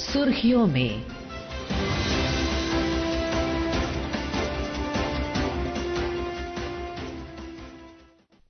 सुर्खियों में।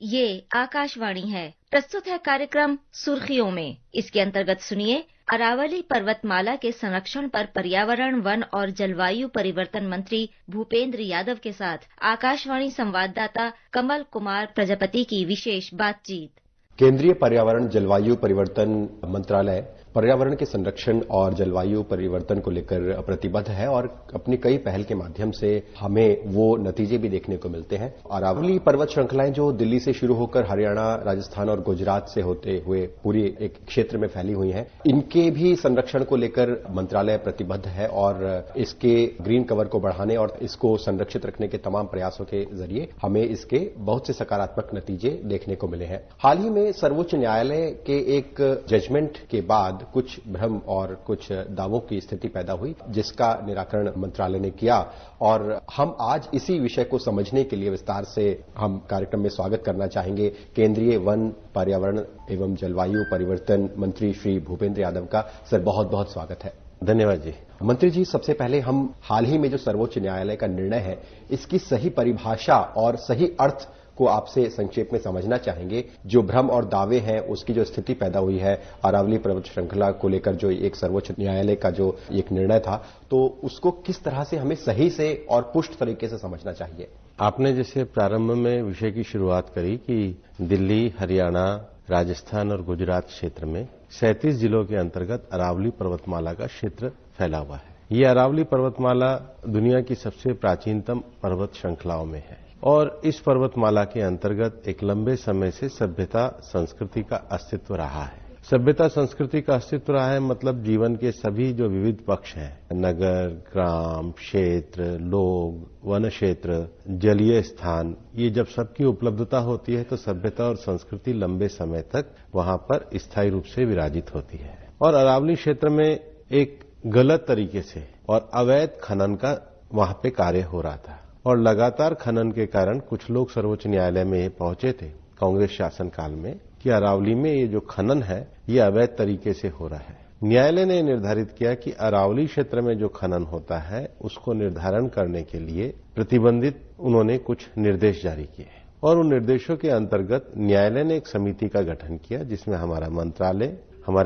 ये आकाशवाणी है। प्रस्तुत है कार्यक्रम सुर्खियों में। इसके अंतर्गत सुनिए अरावली पर्वतमाला के संरक्षण पर पर्यावरण, वन और जलवायु परिवर्तन मंत्री भूपेंद्र यादव के साथ आकाशवाणी संवाददाता कमल कुमार प्रजापति की विशेष बातचीत। केंद्रीय पर्यावरण जलवायु परिवर्तन मंत्रालय पर्यावरण के संरक्षण और जलवायु परिवर्तन को लेकर प्रतिबद्ध है और अपनी कई पहल के माध्यम से हमें वो नतीजे भी देखने को मिलते हैं। अरावली पर्वत श्रृंखलाएं जो दिल्ली से शुरू होकर हरियाणा, राजस्थान और गुजरात से होते हुए पूरी एक क्षेत्र में फैली हुई हैं, इनके भी संरक्षण को लेकर मंत्रालय प्रतिबद्ध है और इसके ग्रीन कवर को बढ़ाने और इसको संरक्षित रखने के तमाम प्रयासों के जरिए हमें इसके बहुत से सकारात्मक नतीजे देखने को मिले हैं। हाल ही में सर्वोच्च न्यायालय के एक जजमेंट के बाद कुछ भ्रम और कुछ दावों की स्थिति पैदा हुई, जिसका निराकरण मंत्रालय ने किया और हम आज इसी विषय को समझने के लिए विस्तार से हम कार्यक्रम में स्वागत करना चाहेंगे केंद्रीय वन, पर्यावरण एवं जलवायु परिवर्तन मंत्री श्री भूपेंद्र यादव का। सर, बहुत बहुत स्वागत है। धन्यवाद जी। मंत्री जी, सबसे पहले हम हाल ही में जो सर्वोच्च न्यायालय का निर्णय है, इसकी सही परिभाषा और सही अर्थ को आपसे संक्षेप में समझना चाहेंगे। जो भ्रम और दावे हैं, उसकी जो स्थिति पैदा हुई है अरावली पर्वत श्रृंखला को लेकर, जो एक सर्वोच्च न्यायालय का जो एक निर्णय था, तो उसको किस तरह से हमें सही से और पुष्ट तरीके से समझना चाहिए? आपने जैसे प्रारंभ में विषय की शुरुआत करी कि दिल्ली, हरियाणा, राजस्थान और गुजरात क्षेत्र में 37 जिलों के अंतर्गत अरावली पर्वतमाला का क्षेत्र फैला हुआ है। ये अरावली पर्वतमाला दुनिया की सबसे प्राचीनतम पर्वत श्रृंखलाओं में है और इस पर्वतमाला के अंतर्गत एक लंबे समय से सभ्यता संस्कृति का अस्तित्व रहा है। सभ्यता संस्कृति का अस्तित्व रहा है मतलब जीवन के सभी जो विविध पक्ष हैं, नगर, ग्राम, क्षेत्र, लोग, वन क्षेत्र, जलीय स्थान, ये जब सबकी उपलब्धता होती है तो सभ्यता और संस्कृति लंबे समय तक वहां पर स्थायी रूप से विराजित होती है। और अरावली क्षेत्र में एक गलत तरीके से और अवैध खनन का वहां पे कार्य हो रहा था और लगातार खनन के कारण कुछ लोग सर्वोच्च न्यायालय में पहुंचे थे कांग्रेस शासनकाल में कि अरावली में ये जो खनन है ये अवैध तरीके से हो रहा है। न्यायालय ने निर्धारित किया कि अरावली क्षेत्र में जो खनन होता है उसको निर्धारण करने के लिए प्रतिबंधित उन्होंने कुछ निर्देश जारी किए और उन निर्देशों के अंतर्गत न्यायालय ने एक समिति का गठन किया जिसमें हमारे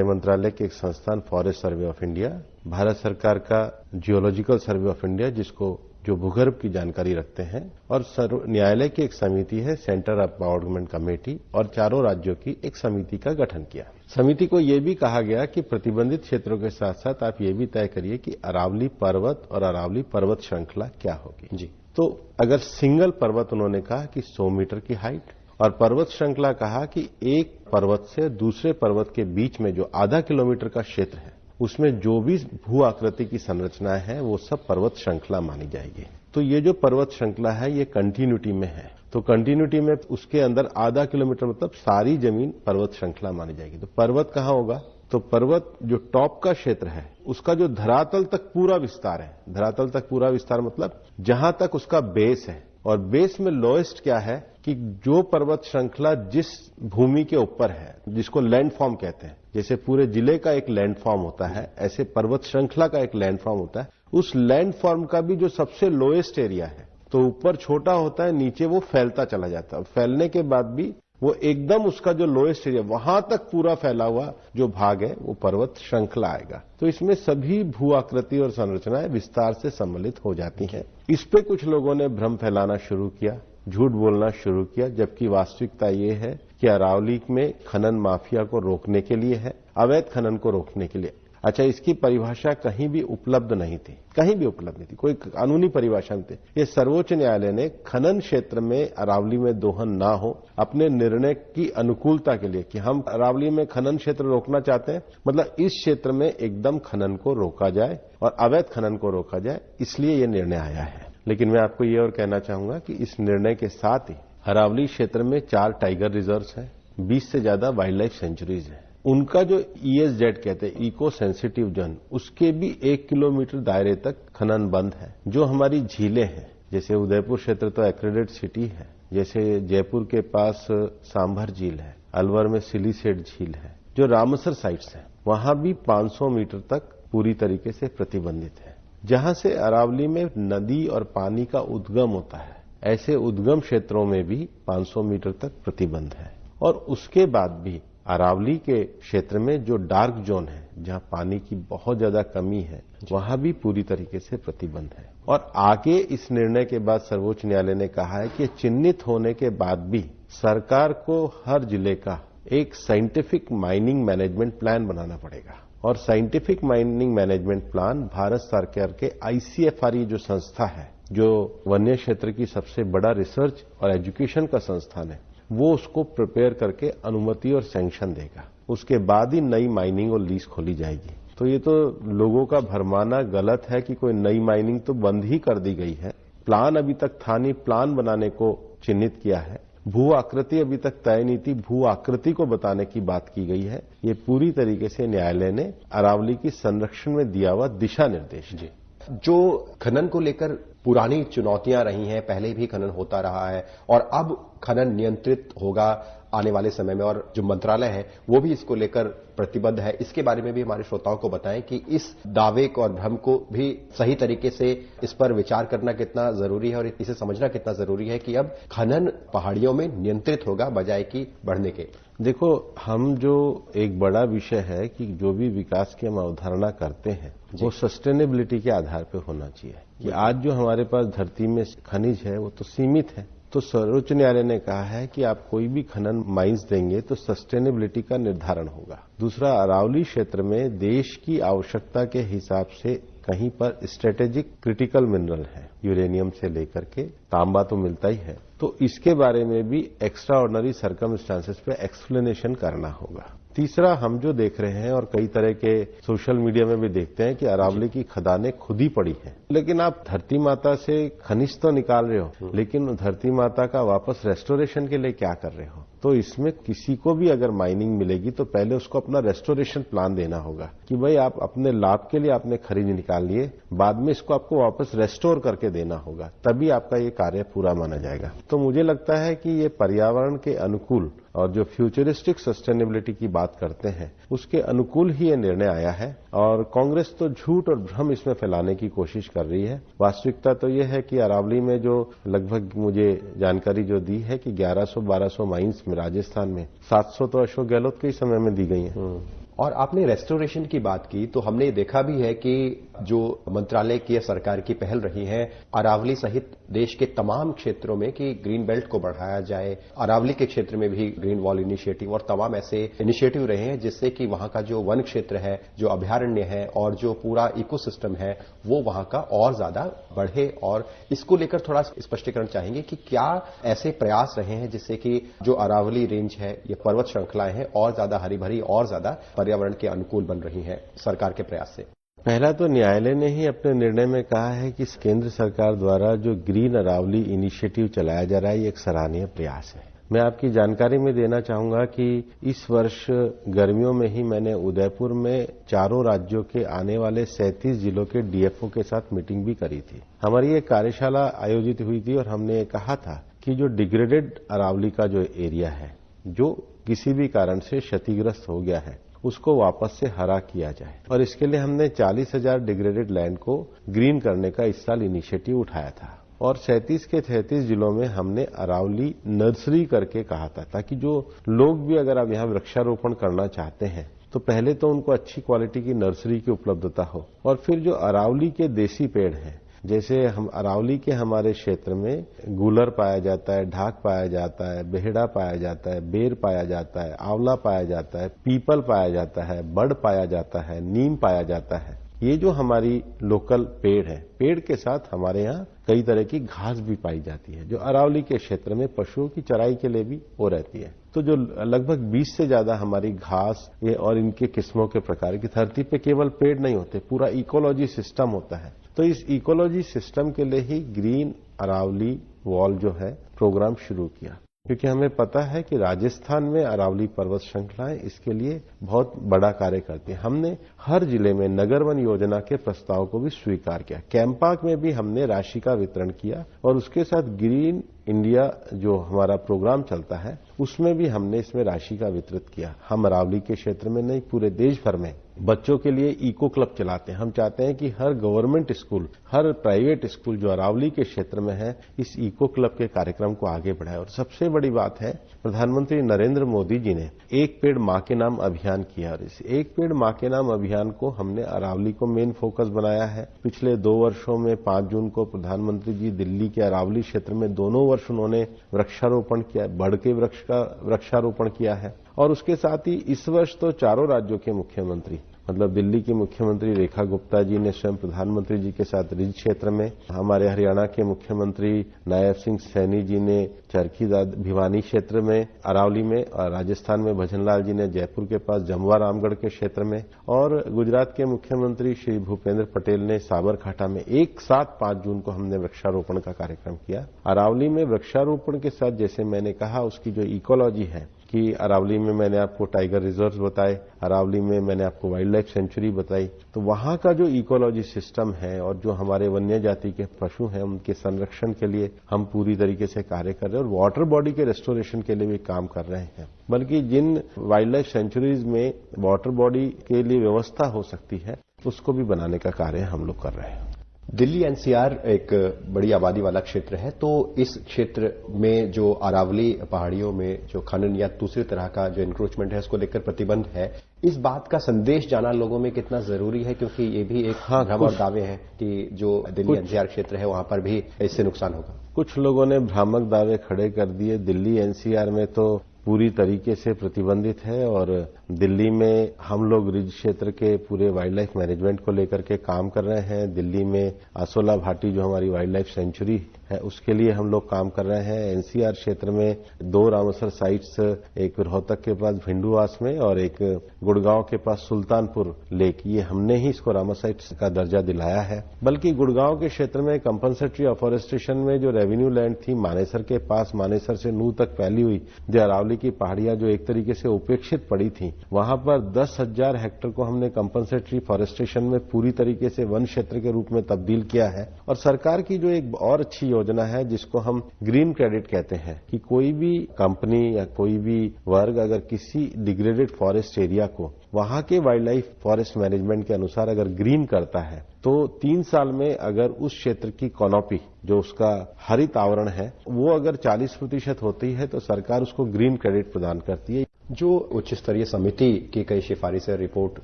मंत्रालय के एक संस्थान forest survey of India, Bharat सरकार का जियोलॉजिकल सर्वे ऑफ इंडिया जिसको जो भूगर्भ की जानकारी रखते हैं, और न्यायालय की एक समिति है सेंटर ऑफ गवर्नमेंट कमेटी, और चारों राज्यों की एक समिति का गठन किया। समिति को यह भी कहा गया कि प्रतिबंधित क्षेत्रों के साथ साथ आप ये भी तय करिए कि अरावली पर्वत और अरावली पर्वत श्रृंखला क्या होगी जी। तो अगर सिंगल पर्वत उन्होंने कहा कि 100 मीटर की हाइट और पर्वत श्रृंखला कहा कि एक पर्वत से दूसरे पर्वत के बीच में जो आधा किलोमीटर का क्षेत्र है उसमें जो भी भू आकृति की संरचना है वो सब पर्वत श्रृंखला मानी जाएगी। तो ये जो पर्वत श्रृंखला है ये कंटिन्यूटी में है, तो कंटिन्यूटी में उसके अंदर आधा किलोमीटर मतलब सारी जमीन पर्वत श्रृंखला मानी जाएगी। तो पर्वत कहाँ होगा? तो पर्वत जो टॉप का क्षेत्र है उसका जो धरातल तक पूरा विस्तार है, धरातल तक पूरा विस्तार मतलब जहां तक उसका बेस है, और बेस में लोएस्ट क्या है कि जो पर्वत श्रृंखला जिस भूमि के ऊपर है जिसको लैंडफॉर्म कहते हैं, जैसे पूरे जिले का एक लैंडफॉर्म होता है ऐसे पर्वत श्रृंखला का एक लैंडफॉर्म होता है, उस लैंडफॉर्म का भी जो सबसे लोएस्ट एरिया है तो ऊपर छोटा होता है, नीचे वो फैलता चला जाता है, फैलने के बाद भी वो एकदम उसका जो लोएस्ट एरिया वहां तक पूरा फैला हुआ जो भाग है वो पर्वत श्रृंखला आएगा। तो इसमें सभी भू आकृति और संरचनाएं विस्तार से सम्मिलित हो जाती हैं। इस पे कुछ लोगों ने भ्रम फैलाना शुरू किया, झूठ बोलना शुरू किया, जबकि वास्तविकता ये है कि अरावली में खनन माफिया को रोकने के लिए है, अवैध खनन को रोकने के लिए। अच्छा, इसकी परिभाषा कहीं भी उपलब्ध नहीं थी, कहीं भी उपलब्ध नहीं थी, कोई कानूनी परिभाषा नहीं थी। ये सर्वोच्च न्यायालय ने खनन क्षेत्र में अरावली में दोहन ना हो अपने निर्णय की अनुकूलता के लिए कि हम अरावली में खनन क्षेत्र रोकना चाहते हैं, मतलब इस क्षेत्र में एकदम खनन को रोका जाए और अवैध खनन को रोका जाए, इसलिए ये निर्णय आया है। लेकिन मैं आपको ये और कहना चाहूंगा कि इस निर्णय के साथ ही अरावली क्षेत्र में 4 टाइगर रिजर्व्स हैं, 20 से ज्यादा वाइल्ड लाइफ सेंचुरीज हैं। उनका जो ESZ कहते हैं इको सेंसिटिव जोन, उसके भी 1 किलोमीटर दायरे तक खनन बंद है। जो हमारी झीलें हैं, जैसे उदयपुर क्षेत्र तो एक्रेडिट सिटी है, जैसे जयपुर के पास सांभर झील है, अलवर में सिलीसेट झील है, जो रामसर साइट्स हैं वहां भी 500 मीटर तक पूरी तरीके से प्रतिबंधित है। जहां से अरावली में नदी और पानी का उद्गम होता है, ऐसे उद्गम क्षेत्रों में भी 500 मीटर तक प्रतिबंध है। और उसके बाद भी अरावली के क्षेत्र में जो डार्क जोन है, जहां पानी की बहुत ज्यादा कमी है, वहां भी पूरी तरीके से प्रतिबंध है। और आगे इस निर्णय के बाद सर्वोच्च न्यायालय ने कहा है कि चिन्हित होने के बाद भी सरकार को हर जिले का एक साइंटिफिक माइनिंग मैनेजमेंट प्लान बनाना पड़ेगा। और scientific mining management plan Bharat सरकार के ICFR जो संस्था है, जो वन्य क्षेत्र की सबसे बड़ा रिसर्च और एजुकेशन का संस्थान है, वो उसको प्रिपेयर करके अनुमति और सैंक्शन देगा। उसके बाद ही नई माइनिंग और लीज खोली जाएगी। तो ये तो लोगों का भरमाना गलत है कि कोई नई माइनिंग तो बंद ही कर दी गई है। प्लान अभी तक था नहीं, प्लान बनाने को चिन्हित किया है। भू आकृति अभी तक तय नहीं थी, भू आकृति को बताने की बात की गई है। ये पूरी तरीके से न्यायालय ने अरावली की संरक्षण में दिया हुआ दिशा निर्देश है। जो खनन को लेकर पुरानी चुनौतियां रही हैं, पहले भी खनन होता रहा है और अब खनन नियंत्रित होगा आने वाले समय में, और जो मंत्रालय है वो भी इसको लेकर प्रतिबद्ध है। इसके बारे में भी हमारे श्रोताओं को बताएं कि इस दावे को और भ्रम को भी सही तरीके से इस पर विचार करना कितना जरूरी है और इसे समझना कितना जरूरी है कि अब खनन पहाड़ियों में नियंत्रित होगा बजाय कि बढ़ने के। देखो, हम जो एक बड़ा विषय है कि जो भी विकास की हम अवधारणा करते हैं वो सस्टेनेबिलिटी के आधार पर होना चाहिए। कि आज जो हमारे पास धरती में खनिज है वो तो सीमित है। तो सर्वोच्च न्यायालय ने कहा है कि आप कोई भी खनन माइंस देंगे तो सस्टेनेबिलिटी का निर्धारण होगा। दूसरा, अरावली क्षेत्र में देश की आवश्यकता के हिसाब से कहीं पर स्ट्रेटेजिक क्रिटिकल मिनरल है, यूरेनियम से लेकर के तांबा तो मिलता ही है। तो इसके बारे में भी एक्स्ट्रा ऑर्डिनरी सर्कमस्टांसेस पे एक्सप्लेनेशन करना होगा। तीसरा, हम जो देख रहे हैं और कई तरह के सोशल मीडिया में भी देखते हैं कि अरावली की खदानें खुद ही पड़ी हैं, लेकिन आप धरती माता से खनिज तो निकाल रहे हो, लेकिन धरती माता का वापस रेस्टोरेशन के लिए क्या कर रहे हो? तो इसमें किसी को भी अगर माइनिंग मिलेगी तो पहले उसको अपना रेस्टोरेशन प्लान देना होगा कि भाई आप अपने लाभ के लिए आपने खनिज निकाल लिए, बाद में इसको आपको वापस रेस्टोर करके देना होगा, तभी आपका ये कार्य पूरा माना जाएगा। तो मुझे लगता है कि ये पर्यावरण के अनुकूल और जो फ्यूचरिस्टिक सस्टेनेबिलिटी की बात करते हैं उसके अनुकूल ही ये निर्णय आया है। और कांग्रेस तो झूठ और भ्रम इसमें फैलाने की कोशिश कर रही है। वास्तविकता तो ये है कि अरावली में जो लगभग मुझे जानकारी जो दी है कि 1100-1200 माइंस में राजस्थान में 700 तो अशोक गहलोत के ही समय में दी गई हैं। और आपने रेस्टोरेशन की बात की तो हमने देखा भी है कि जो मंत्रालय की सरकार की पहल रही है अरावली सहित देश के तमाम क्षेत्रों में कि ग्रीन बेल्ट को बढ़ाया जाए। अरावली के क्षेत्र में भी ग्रीन वॉल इनिशिएटिव और तमाम ऐसे इनिशिएटिव रहे हैं जिससे कि वहां का जो वन क्षेत्र है, जो अभ्यारण्य है और जो पूरा इकोसिस्टम है वो वहां का और ज्यादा बढ़े। और इसको लेकर थोड़ा स्पष्टीकरण चाहेंगे कि क्या ऐसे प्रयास रहे हैं जिससे कि जो अरावली रेंज है, ये पर्वत श्रृंखलाएं हैं और ज्यादा हरी भरी और ज्यादा पर्यावरण के अनुकूल बन रही हैं सरकार के प्रयास से? पहला तो न्यायालय ने ही अपने निर्णय में कहा है कि केंद्र सरकार द्वारा जो ग्रीन अरावली इनिशिएटिव चलाया जा रहा है ये एक सराहनीय प्रयास है। मैं आपकी जानकारी में देना चाहूंगा कि इस वर्ष गर्मियों में ही मैंने उदयपुर में चारों राज्यों के आने वाले 37 जिलों के डीएफओ के साथ मीटिंग भी करी थी। हमारी एक कार्यशाला आयोजित हुई थी और हमने ये कहा था कि जो डिग्रेडेड अरावली का जो एरिया है, जो किसी भी कारण से क्षतिग्रस्त हो गया है, उसको वापस से हरा किया जाए। और इसके लिए हमने 40,000 डिग्रेडेड लैंड को ग्रीन करने का इस साल इनिशिएटिव उठाया था। और 37 के 36 जिलों में हमने अरावली नर्सरी करके कहा था, ताकि जो लोग भी अगर आप यहाँ वृक्षारोपण करना चाहते हैं तो पहले तो उनको अच्छी क्वालिटी की नर्सरी की उपलब्धता हो। और फिर जो अरावली के देसी पेड़ हैं, जैसे हम अरावली के हमारे क्षेत्र में गूलर पाया जाता है, ढाक पाया जाता है, बेहड़ा पाया जाता है, बेर पाया जाता है, आंवला पाया जाता है, पीपल पाया जाता है, बड़ पाया जाता है, नीम पाया जाता है। ये जो हमारी लोकल पेड़ है, पेड़ के साथ हमारे यहाँ कई तरह की घास भी पाई जाती है जो अरावली के क्षेत्र में पशुओं की चराई के लिए भी हो रहती है। तो जो लगभग 20 से ज्यादा हमारी घास ये और इनके किस्मों के प्रकार की, धरती पे केवल पेड़ नहीं होते, पूरा इकोलॉजी सिस्टम होता है। तो इस इकोलॉजी सिस्टम के लिए ही ग्रीन अरावली वॉल जो है प्रोग्राम शुरू किया, क्योंकि हमें पता है कि राजस्थान में अरावली पर्वत श्रृंखलाएं इसके लिए बहुत बड़ा कार्य करती है। हमने हर जिले में नगर वन योजना के प्रस्ताव को भी स्वीकार किया। कैंपाक में भी हमने राशि का वितरण किया और उसके साथ ग्रीन इंडिया जो हमारा प्रोग्राम चलता है उसमें भी हमने इसमें राशि का वितरित किया। हम अरावली के क्षेत्र में नहीं, पूरे देश भर में बच्चों के लिए इको क्लब चलाते हैं। हम चाहते हैं कि हर गवर्नमेंट स्कूल, हर प्राइवेट स्कूल जो अरावली के क्षेत्र में है, इस इको क्लब के कार्यक्रम को आगे बढ़ाए। और सबसे बड़ी बात है, प्रधानमंत्री नरेंद्र मोदी जी ने एक पेड़ मां के नाम अभियान किया और इस एक पेड़ मां के नाम अभियान को हमने अरावली को मेन फोकस बनाया है। पिछले 2 वर्षों में 5 जून को प्रधानमंत्री जी दिल्ली के अरावली क्षेत्र में दोनों वर्ष उन्होंने वृक्षारोपण किया, बढ़ के वृक्षारोपण किया है। और उसके साथ ही इस वर्ष तो चारों राज्यों के मुख्यमंत्री, मतलब दिल्ली की मुख्यमंत्री रेखा गुप्ता जी ने स्वयं प्रधानमंत्री जी के साथ रिज क्षेत्र में, हमारे हरियाणा के मुख्यमंत्री नायब सिंह सैनी जी ने चरखी भिवानी क्षेत्र में, अरावली में, और राजस्थान में भजनलाल जी ने जयपुर के पास जमुआ रामगढ़ के क्षेत्र में, और गुजरात के मुख्यमंत्री श्री भूपेंद्र पटेल ने साबरकांठा में एक साथ 5 जून को हमने वृक्षारोपण का कार्यक्रम किया। अरावली में वृक्षारोपण के साथ, जैसे मैंने कहा, उसकी जो इकोलॉजी है कि अरावली में मैंने आपको टाइगर रिजर्व बताए, अरावली में मैंने आपको वाइल्ड लाइफ सेंचुरी बताई, तो वहां का जो इकोलॉजी सिस्टम है और जो हमारे वन्य जाति के पशु हैं उनके संरक्षण के लिए हम पूरी तरीके से कार्य कर रहे हैं और वाटर बॉडी के रेस्टोरेशन के लिए भी काम कर रहे हैं। बल्कि जिन वाइल्ड लाइफ सेंचुरीज में वाटर बॉडी के लिए व्यवस्था हो सकती है उसको भी बनाने का कार्य हम लोग कर रहे हैं। दिल्ली एनसीआर एक बड़ी आबादी वाला क्षेत्र है, तो इस क्षेत्र में जो अरावली पहाड़ियों में जो खनन या दूसरी तरह का जो इंक्रोचमेंट है उसको लेकर प्रतिबंध है, इस बात का संदेश जाना लोगों में कितना जरूरी है? क्योंकि ये भी एक भ्रम और दावे हैं कि जो दिल्ली एनसीआर क्षेत्र है वहां पर भी इससे नुकसान होगा। कुछ लोगों ने भ्रामक दावे खड़े कर दिए। दिल्ली एनसीआर में तो पूरी तरीके से प्रतिबंधित है और दिल्ली में हम लोग रिज क्षेत्र के पूरे वाइल्ड लाइफ मैनेजमेंट को लेकर के काम कर रहे हैं। दिल्ली में आसोला घाटी जो हमारी वाइल्ड लाइफ सेंचुरी है उसके लिए हम लोग काम कर रहे हैं। एनसीआर क्षेत्र में 2 रामसर साइट्स, एक रोहतक के पास भिंडुआस में और एक गुड़गांव के पास सुल्तानपुर लेक, ये हमने ही इसको रामसर साइट्स का दर्जा दिलाया है। बल्कि गुड़गांव के क्षेत्र में कंपनसेटरी अफॉरेस्टेशन में जो रेवेन्यू लैंड थी मानेसर के पास, मानेसर से नूह तक फैली हुई जो अरावली की पहाड़ियां जो एक तरीके से उपेक्षित पड़ी थी, वहां पर 10,000 हेक्टेयर को हमने कंपनसेटरी फॉरेस्टेशन में पूरी तरीके से वन क्षेत्र के रूप में तब्दील किया है। और सरकार की जो एक और अच्छी योजना है जिसको हम ग्रीन क्रेडिट कहते हैं कि कोई भी कंपनी या कोई भी वर्ग अगर किसी डिग्रेडेड फॉरेस्ट एरिया को वहां के वाइल्ड लाइफ फॉरेस्ट मैनेजमेंट के अनुसार अगर ग्रीन करता है तो 3 साल में अगर उस क्षेत्र की कॉनोपी जो उसका हरित आवरण है वो अगर 40% होती है तो सरकार उसको ग्रीन क्रेडिट प्रदान करती है। जो उच्च स्तरीय समिति की कई सिफारिशें रिपोर्ट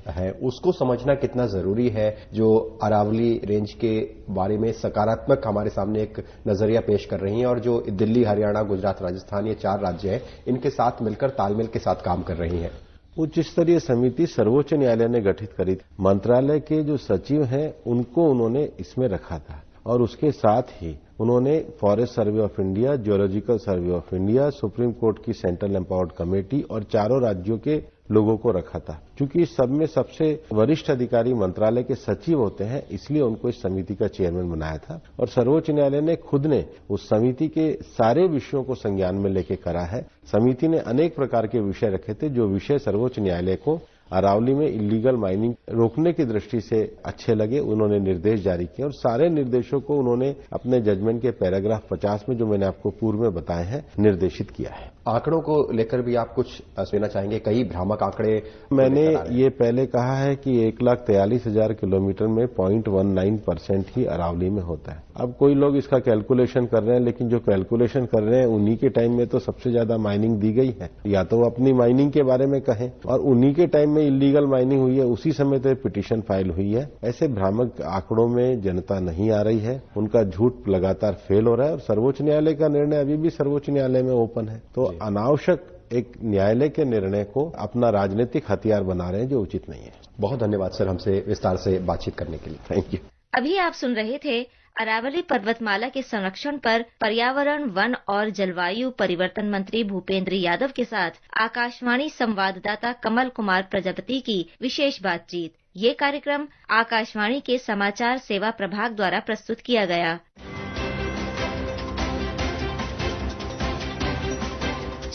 है उसको समझना कितना जरूरी है, जो अरावली रेंज के बारे में सकारात्मक हमारे सामने एक नजरिया पेश कर रही हैं और जो दिल्ली, हरियाणा, गुजरात, राजस्थान ये 4 राज्य हैं इनके साथ मिलकर तालमेल के साथ काम कर रही हैं। उच्च स्तरीय समिति सर्वोच्च न्यायालय ने गठित करी थी। मंत्रालय के जो सचिव हैं उनको उन्होंने इसमें रखा था और उसके साथ ही उन्होंने forest survey of India, geological survey of India, supreme court की सेंट्रल एम्पावर्ड कमेटी और 4 राज्यों के लोगों को रखा था। क्योंकि इस सब में सबसे वरिष्ठ अधिकारी मंत्रालय के सचिव होते हैं, इसलिए उनको इस समिति का चेयरमैन बनाया था। और सर्वोच्च न्यायालय ने खुद ने उस समिति के सारे विषयों को संज्ञान में लेके करा है। समिति ने अनेक प्रकार के विषय रखे थे जो विषय सर्वोच्च न्यायालय को अरावली में इलीगल माइनिंग रोकने की दृष्टि से अच्छे लगे। उन्होंने निर्देश जारी किए और सारे निर्देशों को उन्होंने अपने जजमेंट के पैराग्राफ 50 में, जो मैंने आपको पूर्व में बताए हैं, निर्देशित किया है। आंकड़ों को लेकर भी आप कुछ कहना चाहेंगे? कई भ्रामक आंकड़े मैंने ये पहले कहा है कि 1,43,000 किलोमीटर में 0.19% ही अरावली में होता है। अब कोई लोग इसका कैलकुलेशन कर रहे हैं, लेकिन जो कैलकुलेशन कर रहे हैं उन्हीं के टाइम में तो सबसे ज्यादा माइनिंग दी गई है। या तो वो अपनी माइनिंग के बारे में कहें और उन्हीं के टाइम में इलीगल माइनिंग हुई है, उसी समय तो पिटीशन फाइल हुई है। ऐसे भ्रामक आंकड़ों में जनता नहीं आ रही है, उनका झूठ लगातार फेल हो रहा है और सर्वोच्च न्यायालय का निर्णय अभी भी सर्वोच्च न्यायालय में ओपन है। तो अनावश्यक एक न्यायालय के निर्णय को अपना राजनीतिक हथियार बना रहे हैं जो उचित नहीं है। बहुत धन्यवाद सर, हमसे विस्तार से बातचीत करने के लिए। Thank you. अभी आप सुन रहे थे अरावली पर्वतमाला के संरक्षण पर पर्यावरण, वन और जलवायु परिवर्तन मंत्री भूपेंद्र यादव के साथ आकाशवाणी संवाददाता कमल कुमार प्रजापति की विशेष बातचीत। ये कार्यक्रम आकाशवाणी के समाचार सेवा प्रभाग द्वारा प्रस्तुत किया गया।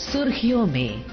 सुर्खियों में